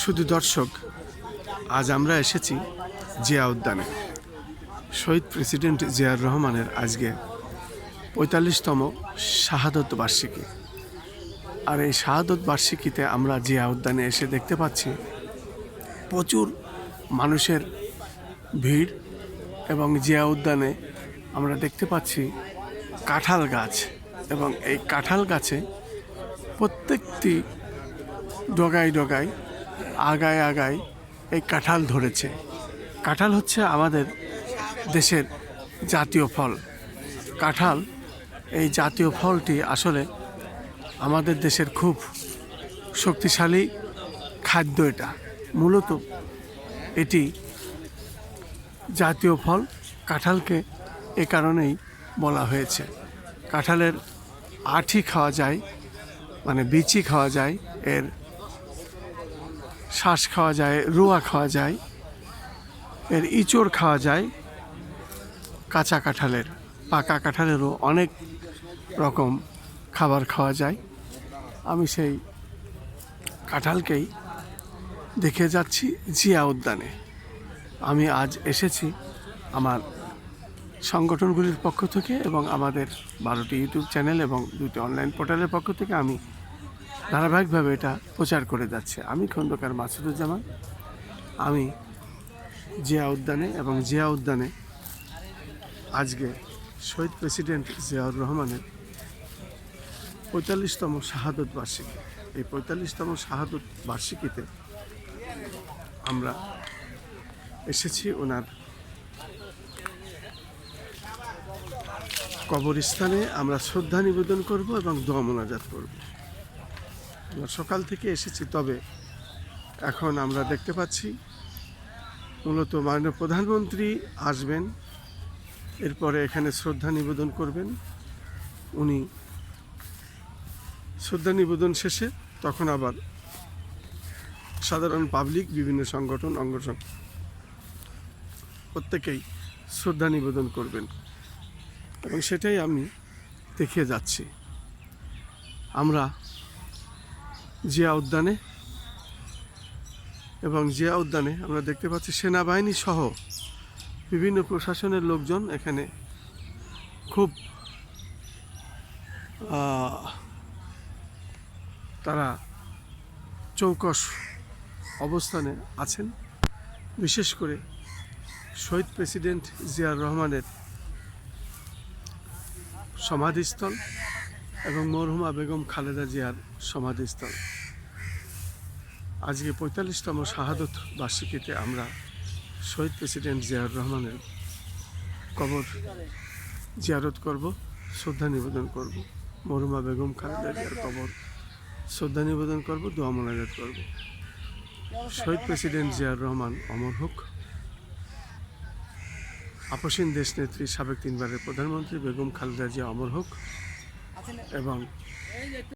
শুধু দর্শক, আজ আমরা এসেছি জিয়া উদ্যানে। শহীদ প্রেসিডেন্ট জিয়াউর রহমানের আজকে ৪৫তম শাহাদত বার্ষিকী। আর এই শাহাদত বার্ষিকীতে আমরা জিয়া উদ্যানে এসে দেখতে পাচ্ছি প্রচুর মানুষের ভিড়, এবং জিয়া উদ্যানে আমরা দেখতে পাচ্ছি কাঁঠাল গাছ, এবং এই কাঁঠাল গাছে প্রত্যেকটি ডগায় ডগায় আগায় আগায় এই কাঁঠাল ধরেছে। কাঁঠাল হচ্ছে আমাদের দেশের জাতীয় ফল। কাঁঠাল, এই জাতীয় ফলটি আসলে আমাদের দেশের খুব শক্তিশালী খাদ্য। এটা মূলত এটি জাতীয় ফল। কাঁঠালকে এ কারণেই বলা হয়েছে। কাঁঠালের আঁটি খাওয়া যায়, মানে বিচি খাওয়া যায়, এর শ্বাস খাওয়া যায়, রুয়া খাওয়া যায়, এর ইঁচড় খাওয়া যায়। কাঁচা কাঁঠালের, পাকা কাঁঠালেরও অনেক রকম খাবার খাওয়া যায়। আমি সেই কাঁঠালকেই দেখে যাচ্ছি জিয়া উদ্যানে। আমি আজ এসেছি আমার সংগঠনগুলির পক্ষ থেকে এবং আমাদের 12টি ইউটিউব চ্যানেল এবং 2টি অনলাইন পোর্টালের পক্ষ থেকে আমি ধারাবাহিকভাবে এটা প্রচার করে যাচ্ছে। আমি খন্দকার মাসুদুজ্জামান। আমি জিয়া উদ্যানে, এবং জিয়া উদ্যানে আজকে শহীদ প্রেসিডেন্ট জিয়াউর রহমানের ৪৫তম শাহাদত বার্ষিকী। এই ৪৫তম শাহাদত বার্ষিকীতে আমরা এসেছি ওনার কবরস্থানে। আমরা শ্রদ্ধা নিবেদন করব এবং দোয়া মোনাজাত করব। আমরা সকাল থেকে এসেছি, তবে এখন আমরা দেখতে পাচ্ছি মূলত মাননীয় প্রধানমন্ত্রী আসবেন, এরপরে এখানে শ্রদ্ধা নিবেদন করবেন। উনি শ্রদ্ধা নিবেদন শেষে তখন আবার সাধারণ পাবলিক, বিভিন্ন সংগঠন, অঙ্গসংগঠন প্রত্যেকেই শ্রদ্ধা নিবেদন করবেন, এবং সেটাই আমি দেখিয়ে যাচ্ছি। আমরা জিয়া উদ্যানে, এবং জিয়া উদ্যানে আমরা দেখতে পাচ্ছি সেনাবাহিনী সহ বিভিন্ন প্রশাসনের লোকজন এখানে খুব তারা চৌকস অবস্থানে আছেন। বিশেষ করে শহীদ প্রেসিডেন্ট জিয়াউর রহমানের সমাধিস্থল এবং মরহুমা বেগম খালেদা জিয়ার সমাধিস্থল। আজকে ৪৫তম শাহাদত বার্ষিকীতে আমরা শহীদ প্রেসিডেন্ট জিয়াউর রহমানের কবর জিয়ারত করব, শ্রদ্ধা নিবেদন করব। মরহুমা বেগম খালেদা জিয়ার কবর শ্রদ্ধা নিবেদন করব, দোয়া মোনাজাত করব। শহীদ প্রেসিডেন্ট জিয়াউর রহমান অমর হোক। আপসীন দেশনেত্রী, সাবেক 3বারের প্রধানমন্ত্রী বেগম খালেদা জিয়া অমর হোক। এবং